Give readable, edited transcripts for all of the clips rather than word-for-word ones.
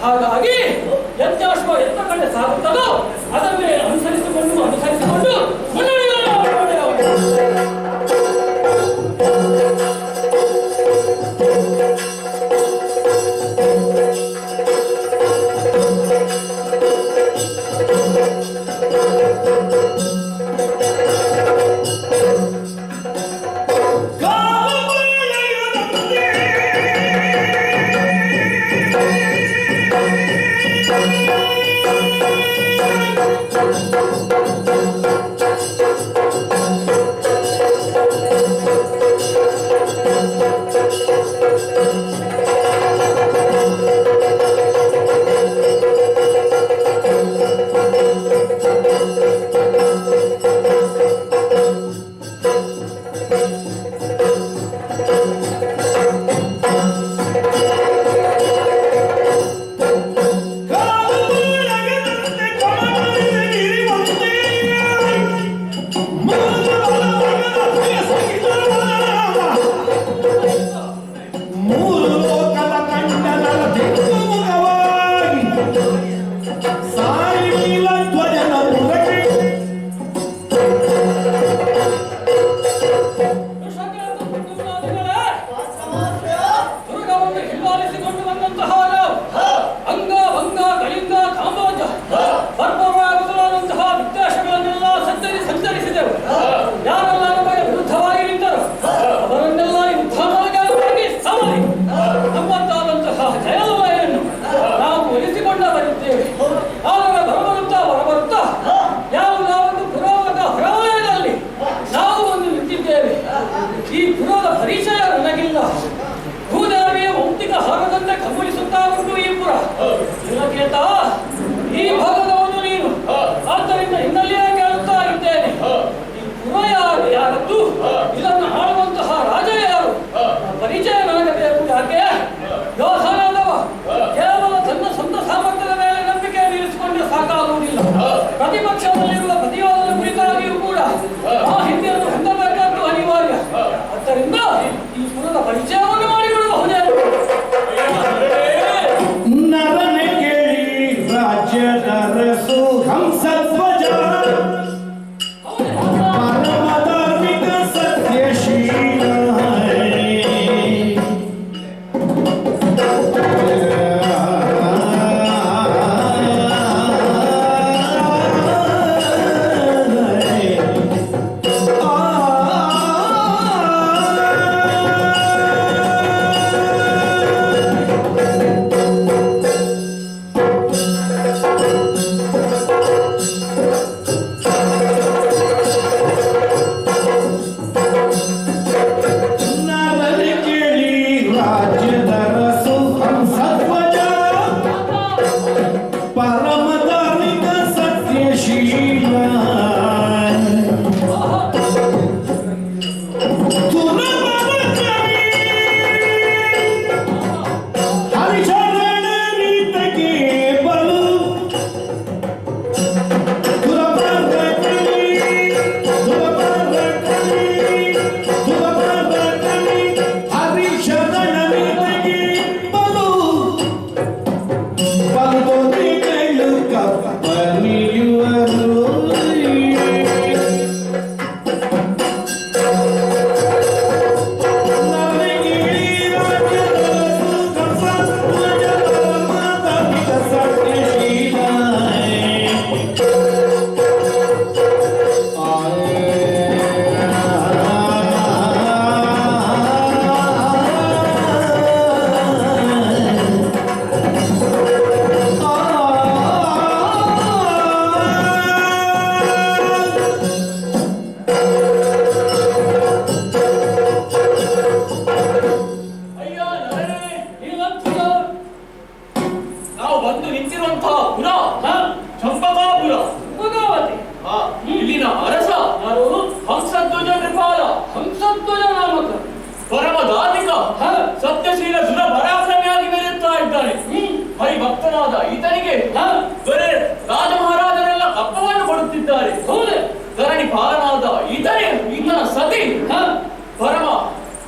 ಹಾಗಾಗಿ ಯಜ್ಞಾಶ್ವ ಎತ್ತ ಕಡೆ ಸಾಗುತ್ತದೋ ಅದನ್ನೇ ಅನುಸರಿಸಿಕೊಂಡು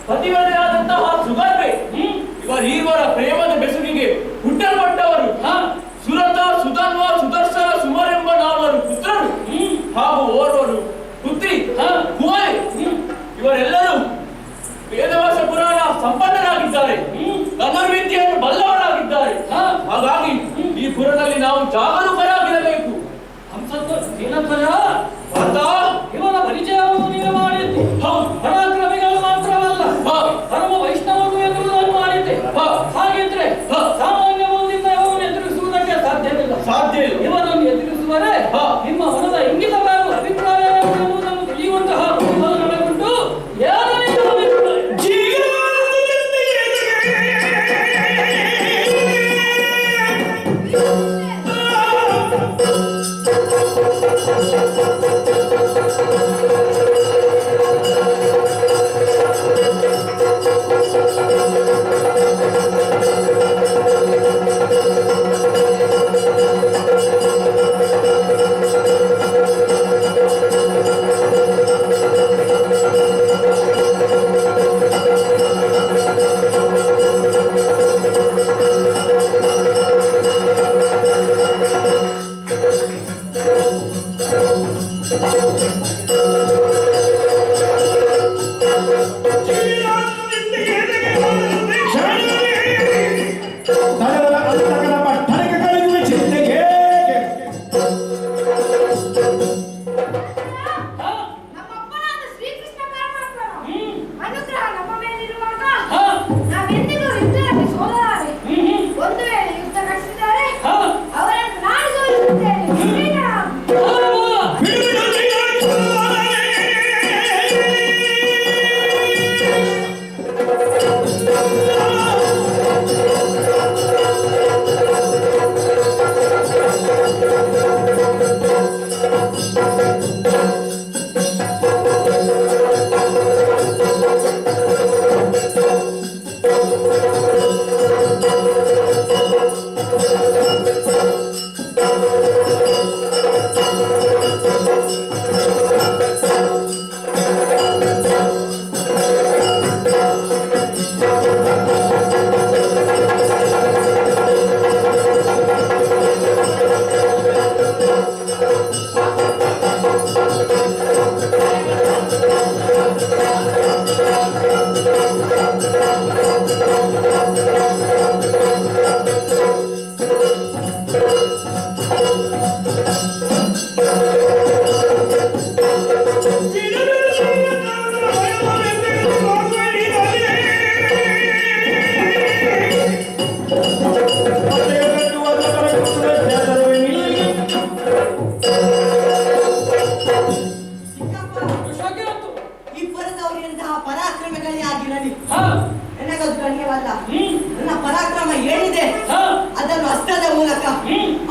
ಪತಿವರೆಯಾದಂತಹ ಸುಗರ್ಭೆ ಇವರೀವರ ಪ್ರೇಮದ ಬೆಸುಗಿಗೆ ಹುಟ್ಟಲ್ಪಟ್ಟವರು ಇದ್ದಾರೆ, ಧನುರ್ವಿದ್ಯೆಯನ್ನು ಬಲ್ಲವರಾಗಿದ್ದಾರೆ. ಹಾಗಾಗಿ ಈ ಪುರದಲ್ಲಿ ನಾವು ಜಾಗರೂಕರಾಗಿರಬೇಕು. ದಿನಪರ ಇವರ ಪರಿಚಯವನ್ನು ನೀನು ಮಾಡಿದ್ದೆ. ಪರಾಕ್ರಮಿಗಳು ಮಾತ್ರವಲ್ಲ, ಪರಮ ವೈಷ್ಣವರು ಎನ್ನುವುದನ್ನು ಮಾಡಿದ್ದೆ. ಹಾಗಿದ್ರೆ ಸಾಮಾನ್ಯ ಮುಂದಿನ ಇವರನ್ನು ಎದುರಿಸುವುದಕ್ಕೆ ಸಾಧ್ಯವಿಲ್ಲ. ಇವರನ್ನು ಎದುರಿಸುವರೆ ನಿಮ್ಮ ಮನದ ಇಂಗಿತವಾದ ಅಭಿಪ್ರಾಯ ಎನ್ನುವುದನ್ನು ತಿಳಿಯುವಂತಹ ನಡೆದುಕೊಂಡು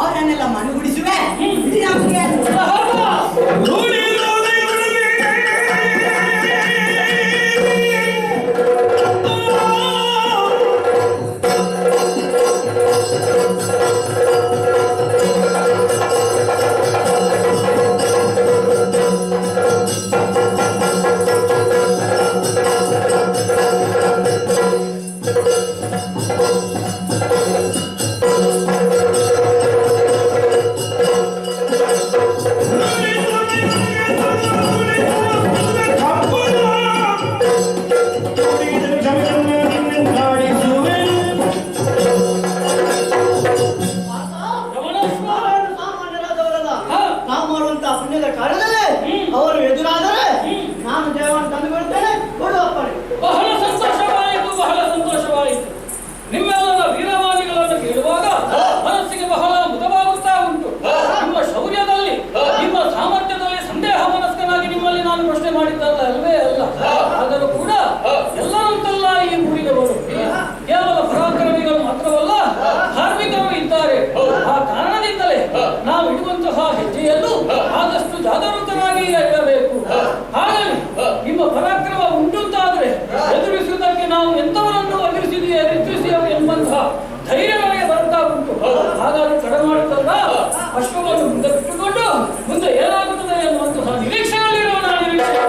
ಅವರನ್ನೆಲ್ಲ ಮನಗುಡಿಸುವೆ. ಅವರು ಎದುರಾದರೆ ನಾನು ದೇವರನ್ನು ತಂದುಕೊಳ್ತೇನೆ, ಕೊಡುವಪ್ಪಣೆ. ಬಹಳ ಸಂತೋಷವಾಯಿತು, ಬಹಳ ಸಂತೋಷವಾಯಿತು. ನಿಮ್ಮೆಲ್ಲರ ವೀರವಾದಿಗಳನ್ನು ಕೇಳುವಾಗ ಮನಸ್ಸಿಗೆ ಬಹಳ ಮುದವಾಗುತ್ತಾ ಉಂಟು. ನಿಮ್ಮ ಶೌರ್ಯದಲ್ಲಿ, ನಿಮ್ಮ ಸಾಮರ್ಥ್ಯದಲ್ಲಿ ಸಂದೇಹ ಮನಸ್ಕನಾಗಿ ನಿಮ್ಮಲ್ಲಿ ನಾನು ಪ್ರಶ್ನೆ ಮಾಡಿದ್ದಲ್ಲ ಅಲ್ವೇ ಅಲ್ಲ. ಆದರೂ ಕೂಡ ಎಲ್ಲರಂತೆಲ್ಲ ಈ ಊರಿಗೆ ಬರು ಕೇವಲ ಪರಾಕ್ರಮಿಗಳು ಮಾತ್ರವಲ್ಲ, ಧಾರ್ಮಿಕರು ಇದ್ದಾರೆ. ಆ ಕಾರಣದಿಂದಲೇ ನಾವು ಇಡುವಂತಹ ಹೆಜ್ಜೆಯಲ್ಲೂ ಆದಷ್ಟು ಜಾಗರೂಕರಾಗಿ ಇರಬೇಕು. ಹಾಗಾಗಿ ನಿಮ್ಮ ಪರಾಕ್ರಮ ಉಂಟುಂತಾದ್ರೆ ಎದುರಿಸುವುದಕ್ಕೆ ನಾವು ಎಂತವರನ್ನು ಎದುರಿಸಿದೆವು ಎಂಬಂತಹ ಧೈರ್ಯ ನಮಗೆ ಬರ್ತಾ ಉಂಟು. ಹಾಗಾಗಿ ತಡ ಮಾಡುತ್ತಲ್ಲ, ಅಶ್ವವನ್ನು ಮುಂದೆ ಬಿಟ್ಟುಕೊಂಡು ಮುಂದೆ ಏನಾಗುತ್ತದೆ ಎನ್ನುವಂತಹ ನಿರೀಕ್ಷೆಯಲ್ಲಿರೋಣ. ನಿರೀಕ್ಷೆ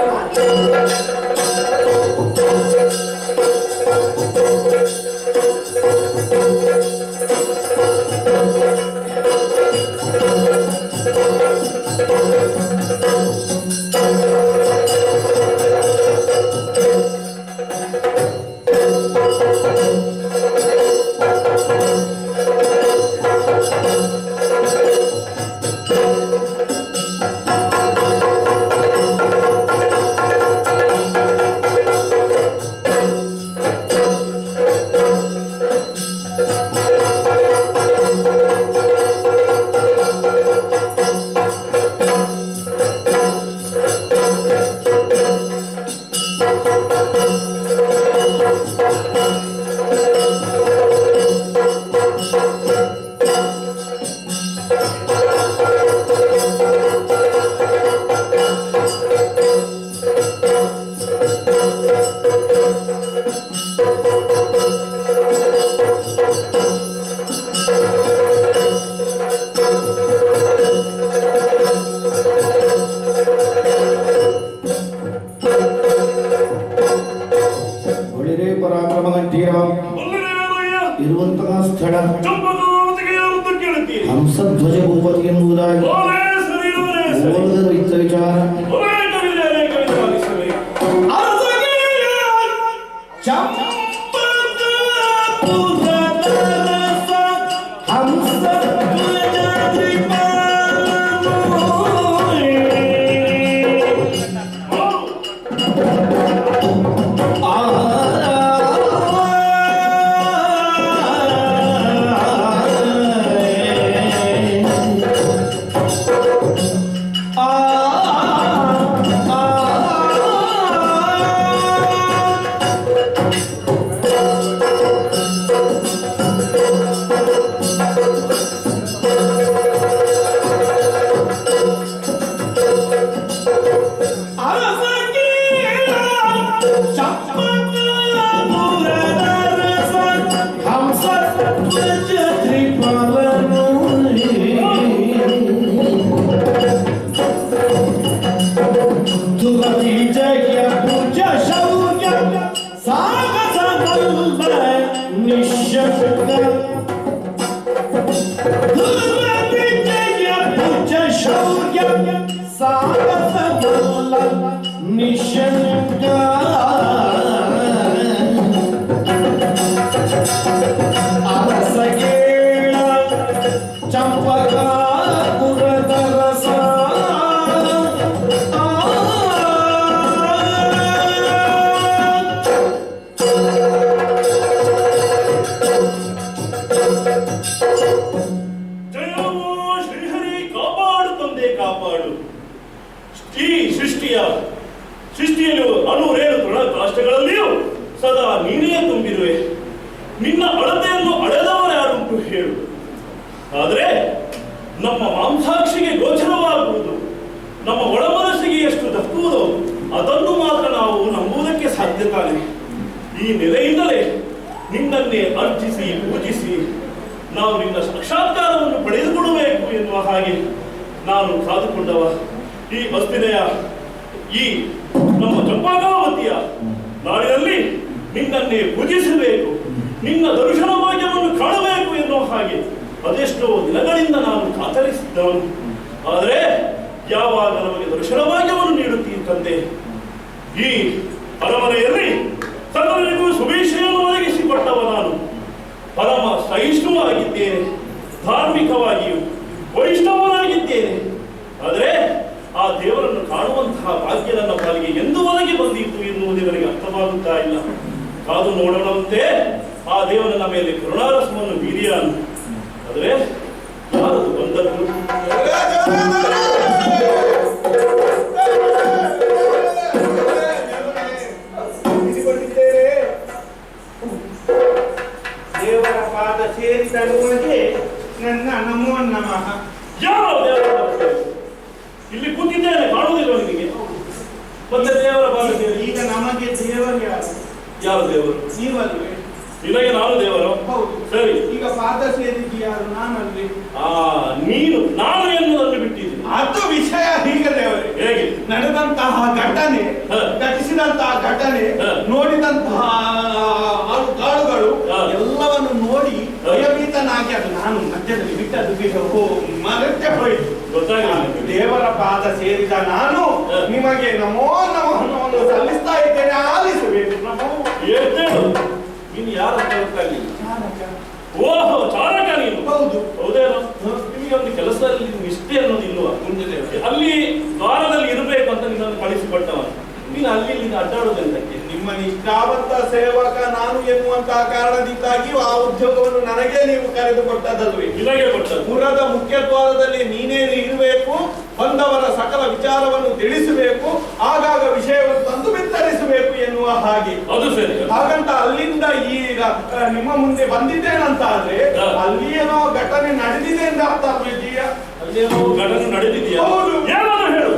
ಚಂಪಕಾವತಿಗೆ ಯಾವುದು ಕೇಳುತ್ತೀರಿ? ಹಂಸಧ್ವಜ ಭೂಪತಿ ಎಂಬುದಾಗಿ ಓರೇ ಸರಿ, ಓರೇ ಸರಿ. ಓಲದ ಇತ್ತ ವಿಚಾರ ಅನೇಕ ವಿಧಾನವಾಗಿ ಸರಿ. ಸೃಷ್ಟಿಯಲ್ಲೂ ಅಣುರೇಣು ತೃಣ ಕಾಷ್ಟಗಳಲ್ಲಿಯೂ ಸದಾ ನೀನೇ ತುಂಬಿರುವೆ. ನಿನ್ನ ಅಳತೆಯನ್ನು ಅಳೆದವರ್ಯಾರುಂಟು ಹೇಳು. ಆದರೆ ನಮ್ಮ ಮಾಂಸಾಕ್ಷಿಗೆ ಗೋಚರವಾಗುವುದು, ನಮ್ಮ ಒಳಮನಸ್ಸಿಗೆ ಎಷ್ಟು ದಕ್ಕುವುದೋ ಅದನ್ನು ಮಾತ್ರ ನಾವು ನಂಬುವುದಕ್ಕೆ ಸಾಧ್ಯ ತಾನೆ. ಈ ನೆಲೆಯಿಂದಲೇ ನಿನ್ನನ್ನೇ ಅರ್ಜಿಸಿ ಪೂಜಿಸಿ ನಾವು ನಿನ್ನ ಸಾಕ್ಷಾತ್ಕಾರವನ್ನು ಪಡೆದುಕೊಳ್ಳಬೇಕು ಎನ್ನುವ ಹಾಗೆ ನಾನು ಕಾದುಕೊಂಡವ. ಈ ಹಸ್ತಿನೆಯ ಈ ನಮ್ಮ ಚಂಪಾಕಾವತಿಯ ನಾಡಿನಲ್ಲಿ ನಿನ್ನನ್ನೇ ಪೂಜಿಸಬೇಕು, ನಿನ್ನ ದರ್ಶನ ಭಾಗ್ಯವನ್ನು ಕಾಣಬೇಕು ಎನ್ನುವ ಹಾಗೆ ಅದೆಷ್ಟೋ ದಿನಗಳಿಂದ ನಾನು ಕಾತರಿಸಿದ್ದವನು. ಆದರೆ ಯಾವಾಗ ನಮಗೆ ದರ್ಶನ ಭಾಗ್ಯವನ್ನು ನೀಡುತ್ತೀನಿ ತಂದೆ, ಈ ಅರಮನೆಯಲ್ಲಿ ಸಕಲರಿಗೂ ಶುಭೇಚ್ಛೆಯನ್ನು ಒದಗಿಸಿಕೊಟ್ಟವ ನಾನು. ಪರಮ ಸಹಿಷ್ಣುವಾಗಿದ್ದೇನೆ, ಧಾರ್ಮಿಕವಾಗಿಯೂ ವೈಷ್ಣವನಾಗಿದ್ದೇನೆ. ಆದರೆ ಆ ದೇವರನ್ನು ಕಾಣುವಂತಹ ಭಾಗ್ಯ ನನ್ನ ಪಾಲಿಗೆ ಎಂದು ಒದಗಿ ಬಂದಿತ್ತು ಎನ್ನುವುದು ನನಗೆ ಅರ್ಥವಾಗುತ್ತಾ ಇಲ್ಲ. ಕಾದು ನೋಡೋಣಂತೆ ಆ ದೇವರನ್ನ ಮೇಲೆ ಕರುಣಾರಸವನ್ನು ಬೀರಿಯಾನು. ಆದರೆ ಯಾರದು ಬಂದದ್ದು? ದೇವರ ಪಾದ ಸೇರಿದವರಿಗೆ ನನ್ನ ನಮೋ ನಮಃ. ಯಾವ ದೇವರ ಪಾದ ಸೇರಿ? ಇಲ್ಲಿ ಕೂತಿದ್ದೇನೆ, ಕಾಣುವುದಿಲ್ಲ ನಿನಗೆ? ಮತ್ತೆ ದೇವರ ಪಾದ ಸೇರಿ ಈಗ ನಮಗೆ ದೇವರು ಯಾರು? ಯಾವ ದೇವರು? ನೀವಲ್ವೇ? ನಿನಗೆ ನಾನು ದೇವರು? ಹೌದು. ಸರಿ, ಈಗ ಪಾದ ಸೇರಿದ್ದು ಯಾರು? ನಾನಲ್ಲಿ. ನೀನು ನಾನು ಎನ್ನುವುದನ್ನು ಬಿಟ್ಟಿದ್ದೀನಿ. ಅದು ವಿಷಯ ಹೀಗೆ ದೇವರೇ. ಹೇಗೆ? ನಡೆದಂತಹ ಘಟನೆ, ಘಟಿಸಿದಂತಹ ಘಟನೆ, ನೋಡಿದಂತಹ ಕಾಳುಗಳು ಎಲ್ಲವನ್ನು ನೋಡಿ ಭಯಭೀತನಾಗಿ ಅದು ನಾನು ಮಧ್ಯದಲ್ಲಿ ಬಿಟ್ಟದ್ದು ಮರೆತೇ ಹೋಯಿತು. ಗೊತ್ತಾಗಲಿಲ್ಲ. ದೇವರ ಪಾದ ಸೇರಿದ ನಾನು ನಿಮಗೆ ನಮೋ ನಮಃವನ್ನು ಸಲ್ಲಿಸ್ತಾ ಇದ್ದೇನೆ, ಆಲಿಸಬೇಕು. ನಮೋ. ನೀನು ಯಾರ ಗೊತ್ತಾಗಲಿಲ್ಲ. ಓಹೋ, ಚಾರಕ ನೀನು? ಹೌದು. ಹೌದೇನೋ? ನಿಮಗೆ ಒಂದು ಕೆಲಸದಲ್ಲಿ ನಿಷ್ಠೆ ಅನ್ನೋದು ಇಲ್ವಾ? ಅಲ್ಲಿ ದ್ವಾರದಲ್ಲಿ ಇರಬೇಕು ಅಂತ ನಿನ್ನನ್ನು ಕಳಿಸಿಕೊಟ್ಟವ. ನೀನು ಅಲ್ಲಿ ಇಲ್ಲಿ ಅಡ್ಡಾಡೋದೆಂತಕ್ಕೆ? ನಿಮ್ಮ ನಿಷ್ಠಾವಂತ ಸೇವಕ ನಾನು ಎನ್ನುವಂತಹ ಕಾರಣದಿಂದಾಗಿ ಆ ಉದ್ಯೋಗವನ್ನು ನನಗೆ ನೀವು ಕರೆದುಕೊಟ್ಟದಲ್ವೇ? ನಿನಗೆ ಕೊಟ್ಟದ್ದು. ಪುರದ ಮುಖ್ಯ ದ್ವಾರದಲ್ಲಿ ನೀನೇ ಇರಬೇಕು, ಬಂದವರ ಸಕಲ ವಿಚಾರವನ್ನು ತಿಳಿಸಬೇಕು, ಆಗಾಗ ವಿಷಯವನ್ನು ತಂದು ಬಿತ್ತರಿಸಬೇಕು ಎನ್ನುವ ಹಾಗೆ. ಅದು ಸರಿ. ಹಾಗಂತ ಅಲ್ಲಿಂದ ಈಗ ನಿಮ್ಮ ಮುಂದೆ ಬಂದಿದ್ದೇನಂತ ಆದ್ರೆ ಅಲ್ಲಿ ಏನೋ ಘಟನೆ ನಡೆದಿದೆ ಅಂತ ಅರ್ಥ ಅಲ್ವೇಜಿಯ? ಅಲ್ಲೇನೋ ಘಟನೆ ನಡೆದಿದೆಯಾ? ಹೌದು. ಏನಾದರೂ ಹೇಳು.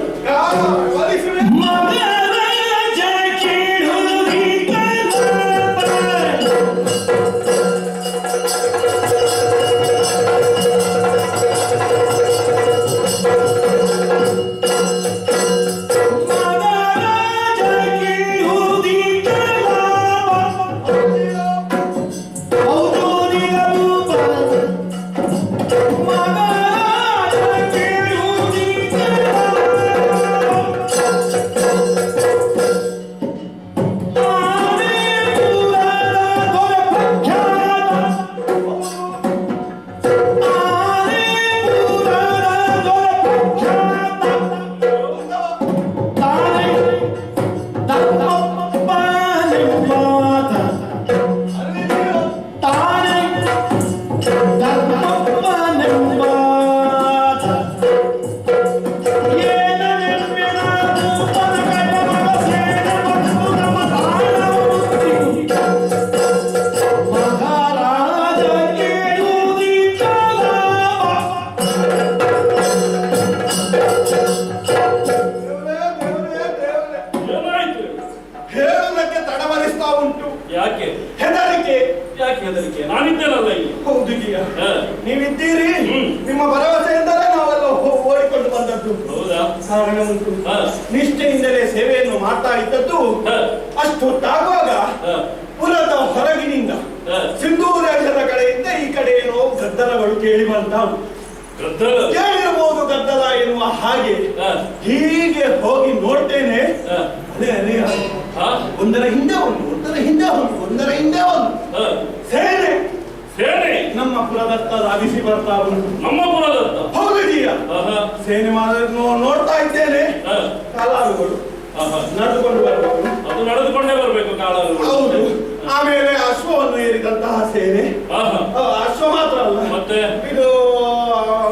ನೀವಿದ್ದೀರಿ. ನಿಮ್ಮ ಭರವಸೆಯಿಂದಲೇ ನಾವೆಲ್ಲ ಓಡಿಕೊಂಡು ಬಂದದ್ದು. ಹೌದಾ? ಕಾರಣ ಉಂಟು. ಹ. ನಿಷ್ಠೆಯಿಂದಲೇ ಸೇವೆಯನ್ನು ಮಾಡ್ತಾ ಇದ್ದದ್ದು. ಅಷ್ಟೊತ್ತಾಗುವಾಗ ಪುರದ ಹೊರಗಿನಿಂದ ಸಿಂಧೂರಾಜದ ಕಡೆಯಿಂದ ಈ ಕಡೆ ಏನೋ ಗದ್ದಲಗಳು ಕೇಳಿ ಬಂತಾವು. ಕೇಳಿರಬಹುದು ಗದ್ದಲ ಎನ್ನುವ ಹಾಗೆ ಹೀಗೆ ಹೋಗಿ ನೋಡ್ತೇನೆ. ಅದೇ ಅದೇ ಒಂದರ ಹಿಂದೆ ಒಂದು, ಒಂದರ ಹಿಂದೆ ಒಂದು, ಒಂದರ ಹಿಂದೆ ಒಂದು ಸೇನೆ ಸೇನೆ ನಮ್ಮ ಪುರದತ್ತ ಧಾವಿಸಿ ಬರ್ತಾ ಉಂಟು. ನಮ್ಮ ಪುರದತ್ತ? ಹೌದು ಜೀಯ. ಸೇನೆ ನೋಡ್ತಾ ಇದ್ದೇನೆ. ಕಾಲಾಳುಗಳು ನಡೆದುಕೊಂಡು ಬರಬೇಕು. ಅದು ನಡೆದುಕೊಂಡೇ ಬರಬೇಕು ಕಾಲಾಳುಗಳು. ಹೌದು. ಆಮೇಲೆ ಅಶ್ವವನ್ನು ಏರಿದಂತಹ ಸೇನೆ. ಅಶ್ವ ಮಾತ್ರ ಅಲ್ಲ, ಮತ್ತೆ ಇದು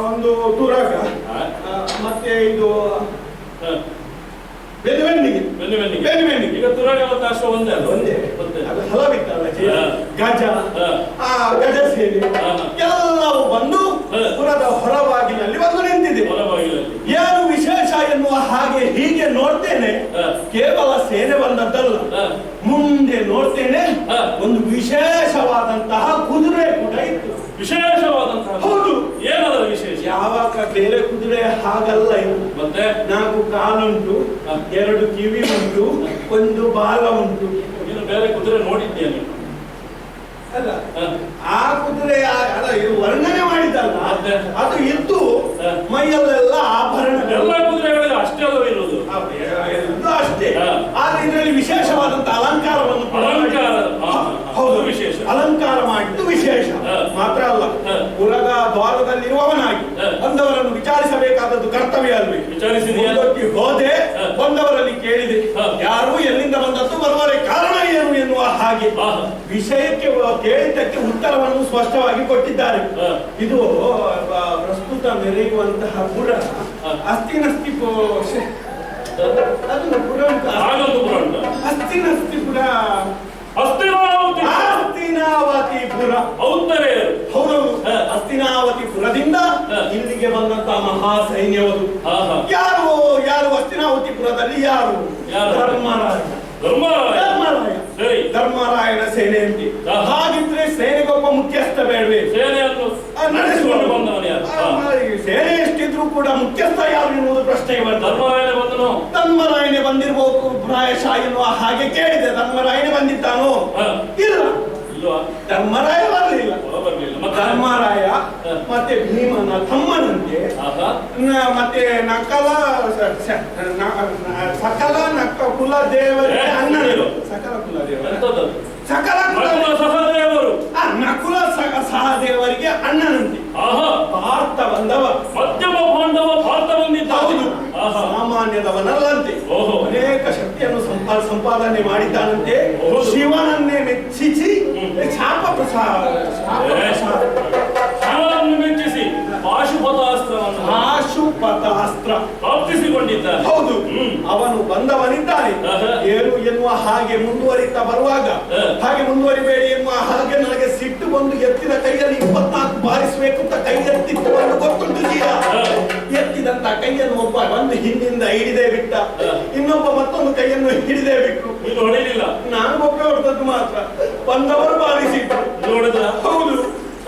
ಒಂದು ತುರಗ, ಮತ್ತೆ ಇದು ಬೆನ್ನಿಗೆ ಈಗ ತುರಾಗ ಮತ್ತು ಅಶ್ವ ಒಂದೇ ಅಲ್ಲ? ಒಂದೇ. ಅದು ಹಲವಿತ್ತಲ್ಲ, ಗಜ, ಆ ಗಜ ಸೇನೆ ಎಲ್ಲವೂ ಬಂದು ಪುರದ ಹೊರಬಾಗಿಲಲ್ಲಿ ಬಂದು ನಿಂತಿದೆ. ಏನು ವಿಶೇಷ ಎನ್ನುವ ಹಾಗೆ ಹೀಗೆ ನೋಡ್ತೇನೆ. ಕೇವಲ ಸೇನೆ ಬಂದದ್ದಲ್ಲ, ಮುಂದೆ ನೋಡ್ತೇನೆ ಒಂದು ವಿಶೇಷವಾದಂತಹ ಕುದುರೆ ಕೂಡ ಇತ್ತು. ವಿಶೇಷವಾದಂತಹ? ಹೌದು. ಏನದರ ವಿಶೇಷ? ಯಾವಾಗ ಬೇರೆ ಕುದುರೆ ಹಾಗಲ್ಲ ಇದು. ಮತ್ತೆ 4 ಕಾಲುಂಟು, 2 ಕಿವಿ ಉಂಟು, 1 ಬಾಲ ಉಂಟು. ನೀನು ಬೇರೆ ಕುದುರೆ ನೋಡಿದ್ಯಾ ನೀನು? ಅಲ್ಲ, ಆ ಕುದುರೆ ಅಲ್ಲ, ಇದು ವರ್ಣನೆ ಮಾಡಿದ್ದಲ್ಲ, ಅದು ಇದ್ದು ಮೈಯಲ್ಲೆಲ್ಲ ಆಭರಣ. ಎಲ್ಲ ಕುದುರೆಗಳಿಗೆ ಅಷ್ಟೇ ಅಲ್ಲ ಇರುವುದು? ಅಷ್ಟೇ. ಆದ್ರೆ ಇದರಲ್ಲಿ ವಿಶೇಷವಾದಂತಹ ಅಲಂಕಾರವನ್ನು ಹೌದು, ವಿಶೇಷ ಅಲಂಕಾರ ಮಾಡಿದ್ದು ವಿಶೇಷ ಮಾತ್ರ ಅಲ್ಲ, ಪುರದ ದ್ವಾರದಲ್ಲಿರುವವನಾಗಿ ಬಂದವರನ್ನು ವಿಚಾರಿಸಬೇಕಾದದ್ದು ಕರ್ತವ್ಯ ಅಲ್ವೇ? ವಿಚಾರಿಸಿದೆಯಾ? ಹೋದೆ, ಬಂದವರಲ್ಲಿ ಕೇಳಿದೆ, ಯಾರು ಎಲ್ಲಿಂದ ಬಂದದ್ದು, ಬರುವರೆ ಕಾರಣ ಏನು ಎನ್ನುವ ಹಾಗೆ ವಿಷಯಕ್ಕೆ ಕೇಳಿದ್ದಕ್ಕೆ ಉತ್ತರವನ್ನು ಸ್ಪಷ್ಟವಾಗಿ ಕೊಟ್ಟಿದ್ದಾರೆ. ಇದು ಪ್ರಸ್ತುತ ಮೆರೆಯುವಂತಹ ಪುರ ಅಸ್ತಿನಸ್ತಿಪುರ, ಅಸ್ತಿನಸ್ತಿಪುರ, ಹಸ್ತಿನಾವತಿಪುರ. ಹೌದು, ಹಸ್ತಿನಾವತಿಪುರದಿಂದ ಇಲ್ಲಿಗೆ ಬಂದಂತಹ ಮಹಾ ಸೈನ್ಯವದು. ಯಾರು ಯಾರು ಹಸ್ತಿನಾವತಿಪುರದಲ್ಲಿ ಯಾರು? ಧರ್ಮರಾಯನ ಸೇನೆ ಅಂತೆ. ಹಾಗಿದ್ರೆ ಸೇನೆಗೊಬ್ಬ ಮುಖ್ಯಸ್ಥ ಬೇಡವೇ? ಸೇನೆಯನ್ನು ನಡೆಸಿಕೊಂಡು ಬಂದವನು ಯಾರು? ಸೇನೆ ಎಷ್ಟಿದ್ರು ಕೂಡ ಮುಖ್ಯಸ್ಥ ಯಾರು ಎನ್ನುವುದು ಪ್ರಶ್ನೆ ಬಂದನು. ಧರ್ಮರಾಯನೇ ಬಂದಿರಬೇಕು ಪ್ರಾಯಶಃ ಎನ್ನುವ ಹಾಗೆ ಕೇಳಿದೆ. ಧರ್ಮರಾಯನೇ ಬಂದಿದ್ದಾನೋ? ಇಲ್ಲ, ಧರ್ಮರಾಯ ಬರಲಿಲ್ಲ. ಧರ್ಮರಾಯ ಮತ್ತೆ ಭೀಮನ ತಮ್ಮನಂತೆ, ಮತ್ತೆ ಸಕಲ ಕುಲ ದೇವರಿಗೆ ಅಣ್ಣನರು. ಸಕಲ ಕುಲ ದೇವರು, ಸಕಲ ಸಹದೇವರು, ನಕುಲ ಸಹದೇವರಿಗೆ ಅಣ್ಣನಂತೆ. ಭಾರತ ಬಂದವ, ಮಧ್ಯಮ ಪಾಂಡವ ಭಾರತ ಬಂದಿದ್ದ. ಸಾಮಾನ್ಯದವನಲ್ಲಂತೆ. ಅನೇಕ ಶಕ್ತಿಯನ್ನು ಸಂಪಾದನೆ ಮಾಡಿದ್ದಾನಂತೆ. ಶಿವನನ್ನೇ ಮೆಚ್ಚಿಸಿ ಶಾಪ ಪ್ರಸಾದ, ಶಿವನನ್ನು ಮೆಚ್ಚಿಸಿ ಪಾಶುಪತಾಸ್ತ್ರ ಪ್ರಾಪ್ತಿಸಿಕೊಂಡಿದ್ದ. ಹೌದು, ಅವನು ಬಂದವನಿದ್ದಾನೆ. ಏನು ಎನ್ನುವ ಹಾಗೆ ಮುಂದುವರಿತಾ ಬರುವಾಗ, ಹಾಗೆ ಮುಂದುವರಿಬೇಡಿ ಎನ್ನುವ ಹಾಗೆ ನನಗೆ ಸಿಟ್ಟು ಬಂದು ಎತ್ತಿದ ಕೈಯಲ್ಲಿ 24 ಬಾರಿಸಬೇಕು ಅಂತ ಕೈ ಎತ್ತಿತ್ತು ಎಂದು ಗೊತ್ತುಂಟು ಜೀವ. ಎತ್ತಿದಂತ ಕೈಯನ್ನು ಒಬ್ಬ ಒಂದು ಹಿಂದಿಂದ ಹಿಡಿದೇ ಬಿಟ್ಟ, ಇನ್ನೊಬ್ಬ ಮತ್ತೊಂದು ಕೈಯನ್ನು ಹಿಡಿದೇ ಬಿಟ್ಟು. ಇದು ಹೊಡೆಯಲಿಲ್ಲ, ನಾನು ಒಬ್ಬೆ ಹೊಡೆದದ್ದು ಮಾತ್ರ. ಬಂದವರು ಬಾರಿಸಿದ್ರು. ಹೌದು,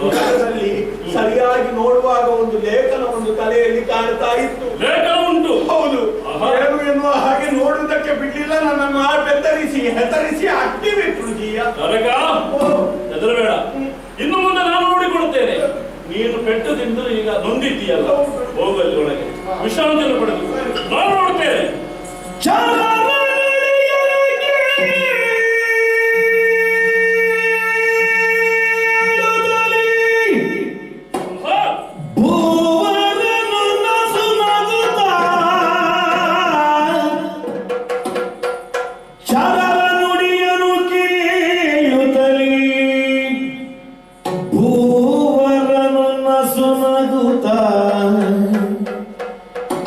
ಮುಖದಲ್ಲಿ ಸರಿಯಾಗಿ ನೋಡುವಾಗ ಒಂದು ಲೇಖನ ಒಂದು ತಲೆಯಲ್ಲಿ ಕಾಣ್ತಾ ಇತ್ತು. ಲೇಖನ ಉಂಟು? ಹೌದು. ಏನು ಎನ್ನುವ ಹಾಗೆ ನೋಡುವುದಕ್ಕೆ ಬಿಡ್ಲಿಲ್ಲ. ನನ್ನನ್ನು ಹೆದರಿಸಿ ಅಟ್ಟಿ ಬಿಟ್ರು ಜೀಯ. ಹೆದರಬೇಡ, ಇನ್ನು ಮುಂದೆ ನಾನು ನೋಡಿಕೊಡುತ್ತೇನೆ. ನೀನು ಪೆಟ್ಟು ತಿಂದು ಈಗ ನೊಂದಿದ್ದೀಯಲ್ಲ, ಹೋಗಲ್ಲಿ ಒಳಗೆ ವಿಶ್ರಾಂತಿಯನ್ನು ಪಡೆದು ನಾನು ನೋಡುತ್ತೇನೆ.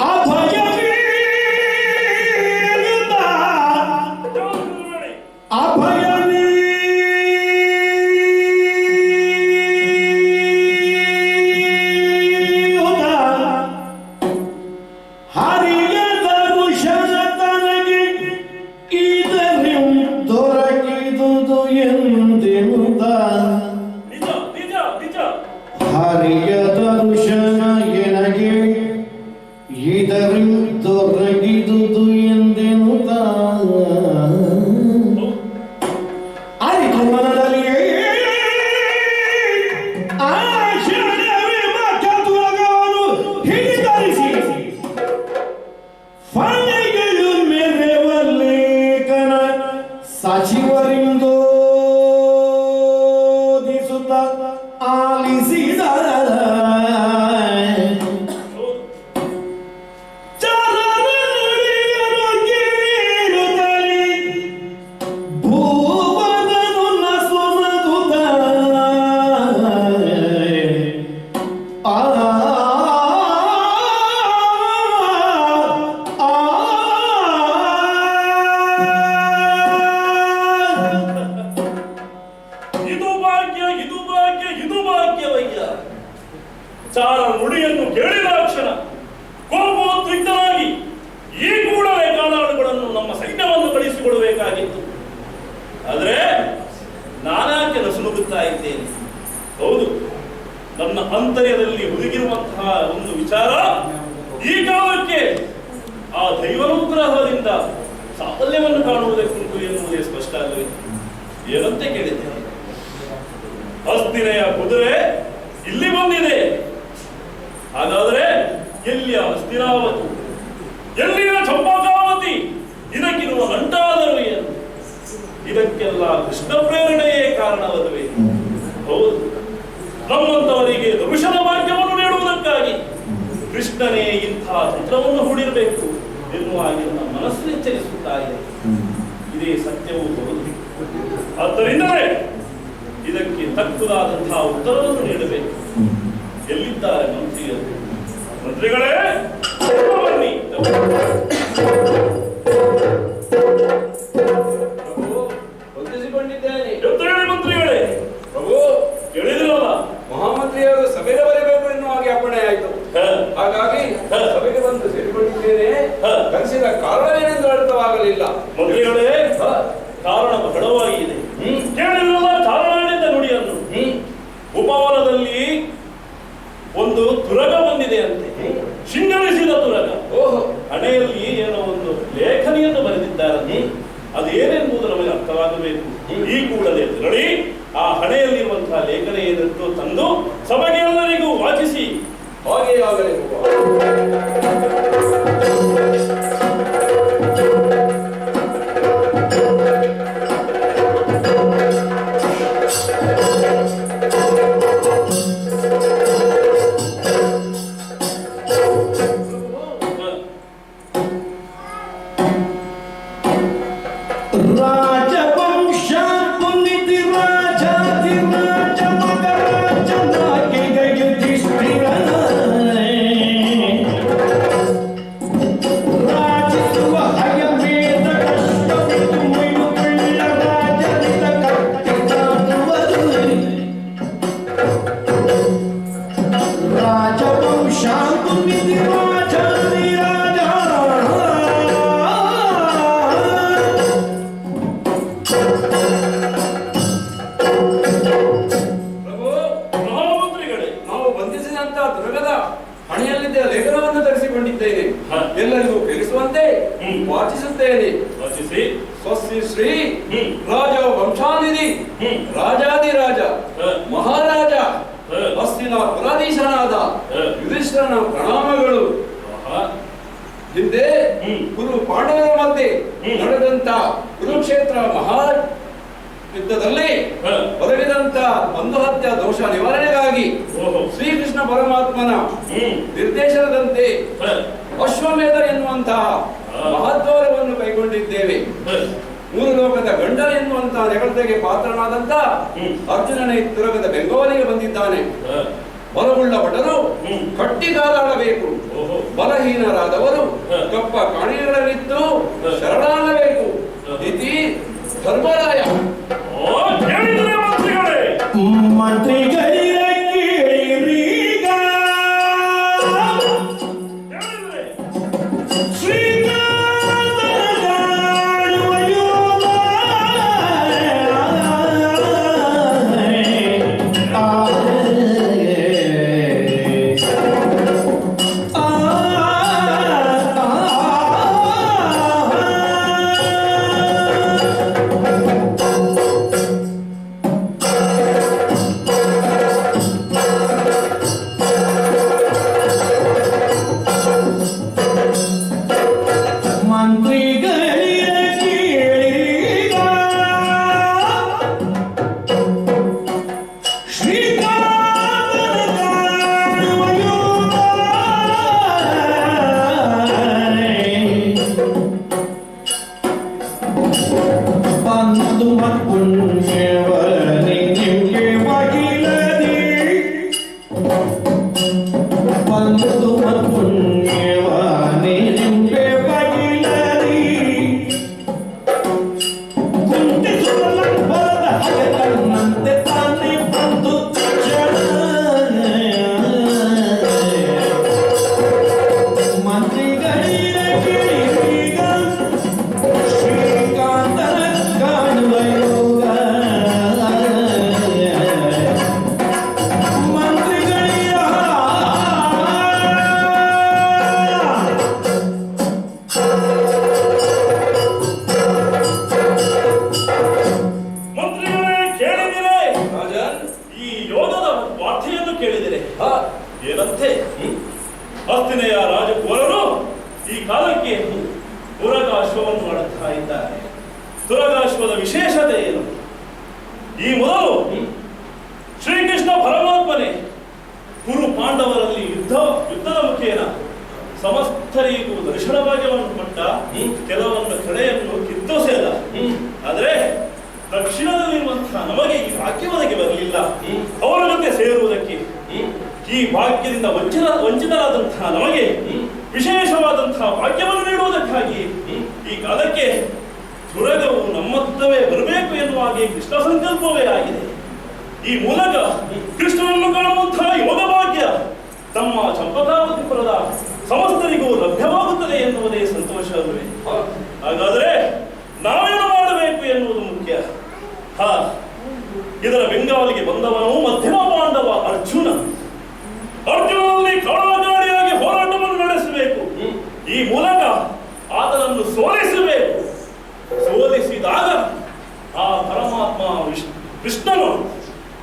ಅಭಯ ಹರಿಯ ದರ್ಶನ ಎನಗೆ ಇದರಿಂದೊರಗಿದುದು ಎಂದೆನುತ್ತ ಆಯಿತು ಮನದಲ್ಲಿ ಆ ಶರಣವೇ ಮಕ್ಕಳನ್ನು ಹಿಡಿದರಿಸಿ ಫಾನೆಗಳು ಮೆರೆವಲೇಖನ ಸಚಿವರಿಂದೋ ಆಲಿಸಿದ ಭೂವನನು ನಸುನಗುತ್ತ ಇದು ಭಾಗ್ಯವಯ್ಯ. ಚಾರ ನುಡಿಯನ್ನು ಕೇಳಿದ ಕ್ಷಣ ಕೋಪೋದ್ರಿಕ್ತನಾಗಿ ಈ ಕೂಡಲೇ ಕಾಲಾಳುಗಳನ್ನು ನಮ್ಮ ಸೈನ್ಯವನ್ನು ಕಳಿಸಿಕೊಡಬೇಕಾಗಿತ್ತು. ಆದರೆ ನಾನಾಕೆ ನಸುನುಗುತ್ತಾ ಇದ್ದೇನೆ. ಹೌದು, ನನ್ನ ಅಂತರ್ಯದಲ್ಲಿ ಹುದುಗಿರುವಂತಹ ಒಂದು ವಿಚಾರ ಈ ಕಾಲಕ್ಕೆ ಆ ದೈವಾನುಗ್ರಹದಿಂದ ಸಾಫಲ್ಯವನ್ನು ಕಾಣುವುದಕ್ಕುಂಟು ಎನ್ನುವುದೇ ಸ್ಪಷ್ಟ ಅಲ್ಲವೇ? ಏನಂತೆ ಕೇಳಿದ್ದೇನೆ. ಹಸ್ತಿನೆಯ ಕುದುರೆ ಇಲ್ಲಿ ಬಂದಿದೆ. ಹಾಗಾದರೆ ಎಲ್ಲಿಯ ಹಸ್ತಿನಾವತಿ, ಎಲ್ಲಿಯ ಚಂಪಕಾವತಿ, ಇದಕ್ಕಿರುವ ನಂಟಾದರೂ ಏನು? ಇದಕ್ಕೆಲ್ಲ ಕೃಷ್ಣ ಪ್ರೇರಣೆಯೇ ಕಾರಣವಲ್ಲವೇ? ಹೌದು, ನಮ್ಮಂತವರಿಗೆ ದರ್ಶನ ಭಾಗ್ಯವನ್ನು ನೀಡುವುದಕ್ಕಾಗಿ ಕೃಷ್ಣನೇ ಇಂತಹ ಚಿತ್ರವನ್ನು ಹೂಡಿರಬೇಕು ಎನ್ನುವ ಹಾಗೆ ನನ್ನ ಮನಸ್ಸು ಎಚ್ಚರಿಸುತ್ತಾ ಇದೆ. ಇದೇ ಸತ್ಯವೂ ಹೌದು. ಆದ್ದರಿಂದಲೇ ಇದಕ್ಕೆ ತಕ್ಕದಾದಂತಹ ಉತ್ತರವನ್ನು ನೀಡಬೇಕು. ಎಲ್ಲಿದ್ದಾರೆ ಮಂತ್ರಿಗಳು? ಮಂತ್ರಿಗಳೇ, ಬನ್ನಿ. ಹೊಂದಿಸಿಕೊಂಡಿದ್ದೇನೆ. ಎದ್ದೇಳಿ ಮಂತ್ರಿಗಳೇ. ಪ್ರಭು, ಕೇಳಿದ್ರಲ್ಲ, ಮಹಾಮಂತ್ರಿಯವರು ಸಭೆಗೆ ಬರಬೇಕು ಎನ್ನುವ ಹಾಗೆ ಅಪ್ಪಣೆ ಆಯಿತು. ಹಾಗಾಗಿ ಸಭೆಗೆ ಬಂದು ಸೇರಿಕೊಂಡಿದ್ದೇನೆ. ಕಲಿಸಿದ ಕಾರಣ ಏನೆಂದು ಅರ್ಥವಾಗಲಿಲ್ಲ. ಮಂತ್ರಿಗಳೇ, ಕಾರಣ ಬಹಳವಾಗಿದೆ. ಕೇಳಿದ್ರಲ್ಲ ಚಾರಣಾಡಿದ ನುಡಿಯನ್ನು. ಉಪವನದಲ್ಲಿ ಒಂದು ತುರಗ ಬಂದಿದೆ ಅಂತೆ, ಶಿಂಗರಿಸಿದ ತುರಗ. ಓಹೋ, ಹಣೆಯಲ್ಲಿ ಏನೋ ಒಂದು ಲೇಖನಿಯನ್ನು ಬರೆದಿದ್ದಾರಂತೆ. ಅದೇನೆಂಬುದು ನಮಗೆ ಅರ್ಥವಾಗಬೇಕು. ಈ ಕೂಡಲೇ ತೆರಳಿ ಆ ಹಣೆಯಲ್ಲಿರುವಂತಹ ಲೇಖನ ಏನೆಂದು ತಂದು ಸಭೆಗೆ ಎಲ್ಲರಿಗೂ ವಾಚಿಸಿ. ಹಾಗೆಯೇ ಆಗಲಿ. ಎಲ್ಲರಿಗೂ ಕೇಳಿಸುವಂತೆ ವಾಚಿಸುತ್ತೇನೆ. ವಾಚಿಸಿ. ಸ್ವಸ್ತಿ ಶ್ರೀ ರಾಜ ವಂಶಾನಿಧಿ ರಾಜಾದಿರಾಜ ಮಹಾರಾಜ ಹಸ್ತಿನ ಪುರಾಧೀಶನಾದ ಯುಧಿಷ್ಠಿರನ ಪ್ರಣಾಮಗಳು. ಹಿಂದೆ ಕುರು ಪಾಂಡವರ ಮಧ್ಯೆ ನಡೆದಂತ ಕುರುಕ್ಷೇತ್ರ ಮಹಾ ಯುದ್ಧದಲ್ಲಿ ಒದಗಿದಂತ ಬಂಧುಹತ್ಯ ದೋಷ ನಿವಾರಣೆಗಾಗಿ ಶ್ರೀಕೃಷ್ಣ ಪರಮಾತ್ಮನ ನಿರ್ದೇಶನದಂತೆ ಅಶ್ವಮೇಧ ಎನ್ನುವಂತಹ ಮಹತ್ವವನ್ನು ಕೈಗೊಂಡಿದ್ದೇವೆ. ಮೂರು ಲೋಕದ ಗಂಡ ಎನ್ನುವಂತಹ ನೆಗಳತೆಗೆ ಪಾತ್ರನಾದಂತ ಅರ್ಜುನನ ತುರಗದ ಬೆಂಗಾವಲಿಗೆ ಬಂದಿದ್ದಾನೆ. ಬಲವುಳ್ಳ ಭಟರು ಕಟ್ಟಿಗಾಲಾಡಬೇಕು, ಬಲಹೀನರಾದವರು ಕಪ್ಪ ಕಾಣಿಗಳಲ್ಲಿದ್ದು ಶರಣಾಗಬೇಕು. ಇತಿ ಧರ್ಮರಾಯ. ಮಂತ್ರಿಗಳಿಗೆ ಹಸ್ತಿನೆಯ ರಾಜಕುವರರು ಈ ಕಾಲಕ್ಕೆ ತುರಗಾಶ್ವವನ್ನು ಮಾಡುತ್ತಾ ಇದ್ದಾರೆ. ತುರಗಾಶ್ವದ ವಿಶೇಷತೆ ಏನು? ಈ ಮೊದಲು ಶ್ರೀಕೃಷ್ಣ ಪರಮಾತ್ಮನೇ ಕುರು ಪಾಂಡವರಲ್ಲಿ ಯುದ್ಧದ ಮುಖೇನ ಸಮಸ್ತರಿಗೂ ದರ್ಶನ ಭಾಗ್ಯವನ್ನು ಕೊಟ್ಟ, ಕೆಲವೊಂದು ಕಡೆಯನ್ನು ಕಿತ್ತೋಸೆಲ್ಲ. ಆದರೆ ದಕ್ಷಿಣದಲ್ಲಿರುವಂತಹ ನಮಗೆ ಈ ಭಾಗ್ಯ ಒದಗಿ ಬರಲಿಲ್ಲ. ಅವರ ಜೊತೆ ಸೇರುವುದಕ್ಕೆ ಈ ಭಾಗ್ಯದಿಂದ ವಂಚಿತರಾದಂತಹ ನಮಗೆ ವಿಶೇಷವಾದಂತಹ ಭಾಗ್ಯವನ್ನು ನೀಡುವುದಕ್ಕಾಗಿ ಈ ಕಾಲಕ್ಕೆ ತುರಗವು ನಮ್ಮತ್ತವೇ ಬರಬೇಕು ಎನ್ನುವ ಹಾಗೆ ಕೃಷ್ಣ ಸಂಕಲ್ಪವೇ ಆಗಿದೆ. ಈ ಮೂಲಕ ಕೃಷ್ಣನನ್ನು ಕಾಣುವಂತಹ ಯೋಗ ಭಾಗ್ಯ ತಮ್ಮ ಚಂಪಕಾವತಿಪುರದ ಸಮಸ್ತರಿಗೂ ಲಭ್ಯವಾಗುತ್ತದೆ ಎನ್ನುವುದೇ ಸಂತೋಷವೇ. ಹಾಗಾದರೆ ನಾವೇನು ಮಾಡಬೇಕು ಎನ್ನುವುದು ಮುಖ್ಯ. ಇದರ ಬೆಂಗಾವಲಿಗೆ ಬಂದವನು ಮಧ್ಯಮ ಪಾಂಡವ ಅರ್ಜುನನಲ್ಲಿ ಕಾಡಾಗಾಡಿಯಾಗಿ ಹೋರಾಟವನ್ನು ನಡೆಸಬೇಕು. ಈ ಮೂಲಕ ಆತನನ್ನು ಸೋಲಿಸಬೇಕು. ಸೋಲಿಸಿದಾಗ ಆ ಪರಮಾತ್ಮ ಕೃಷ್ಣನು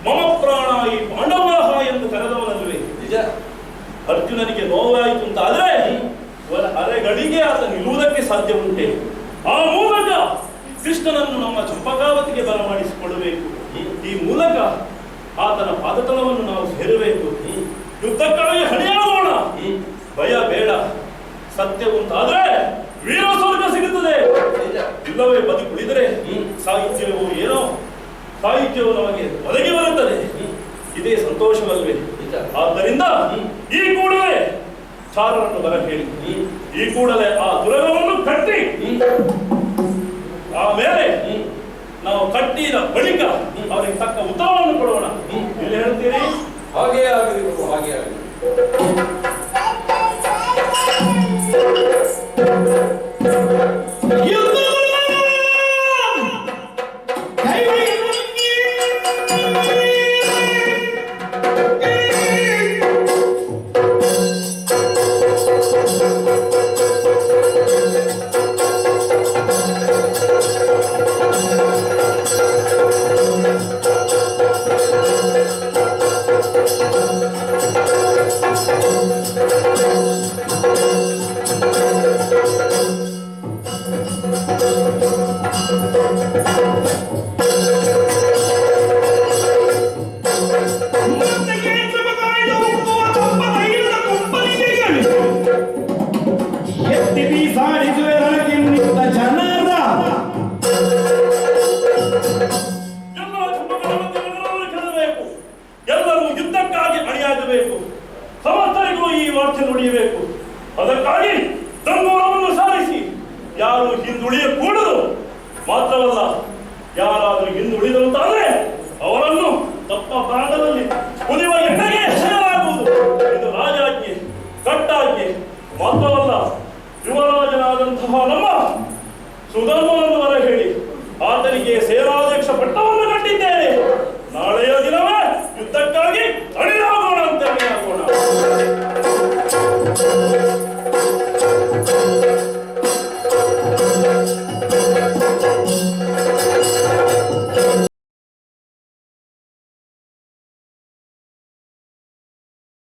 ಮಮ ಪ್ರಾಣ ಈ ಪಾಂಡವಾಹ ಎಂದು ಕರೆದವನಲ್ಲವೇ ನಿಜ. ಅರ್ಜುನನಿಗೆ ನೋವಾಯಿತು ಅಂತ ಆದ್ರೆ ಅರೆಗಳಿಗೆ ಆತ ನಿಲ್ಲುವುದಕ್ಕೆ ಸಾಧ್ಯ ಉಂಟೆ. ಆ ಮೂಲಕ ಕೃಷ್ಣನನ್ನು ನಮ್ಮ ಚಂಪಕಾವತಿಗೆ ಬರಮಾಡಿಸಿಕೊಳ್ಳಬೇಕು. ಈ ಮೂಲಕ ಆತನ ಪಾದತಲವನ್ನು ನಾವು ಸೇರಬೇಕು. ಯುದ್ಧಕ್ಕಾಗಿ ಹಣಿಯಾಗೋಣ. ಭಯ ಬೇಡ. ಸತ್ಯ ಉಂಟಾದ್ರೆ ವೀರ ಸ್ವರ್ಗ ಸಿಗುತ್ತದೆ. ಇಲ್ಲವೇ ಬದುಕುಳಿದರೆ ಸಾಹಿತ್ಯವೋ ಏನೋ ಸಾಹಿತ್ಯವು ನಮಗೆ ಒದಗಿ ಬರುತ್ತದೆ. ಇದೇ ಸಂತೋಷವಲ್ವೇ? ಆದ್ದರಿಂದ ಈ ಕೂಡಲೇ ಚಾರರನ್ನು ಬರ ಹೇಳಿ, ಈ ಕೂಡಲೇ ಆ ತುರಗವನ್ನು ಕಟ್ಟಿ, ಆಮೇಲೆ ನಾವು ಕಟ್ಟಿದ ಬಳಿಕ ಅವರಿಗೆ ತಕ್ಕ ಉತ್ತರವನ್ನು ಕೊಡೋಣ. ಇಲ್ಲಿ ಹೇಳ್ತೀರಿ? ಹಾಗೆ ಆಗಲಿ, ಹಾಗೆ ಆಗಲಿ. ಎಲ್ಲರೂ ಯುದ್ಧಕ್ಕಾಗಿ ಅಣಿಯಾಗಬೇಕು. ಸಮಸ್ತರಿಗೂ ಈ ವಾರ್ತೆ ನುಡಿಯಬೇಕು. ಅದಕ್ಕಾಗಿ ತಂಗೂರವನ್ನು ಸಾರಿಸಿ ಯಾರು ಹಿಂದುಳಿಯಕೂಡದು. ಮಾತ್ರವಲ್ಲ, ಯಾರಾದರೂ ಹಿಂದುಳಿದಂತಾದ್ರೆ ಅವರನ್ನು ತಪ್ಪ ಪ್ರಾಣದಲ್ಲಿ ಕುದಿಯುವ ಎಣ್ಣೆಗೆ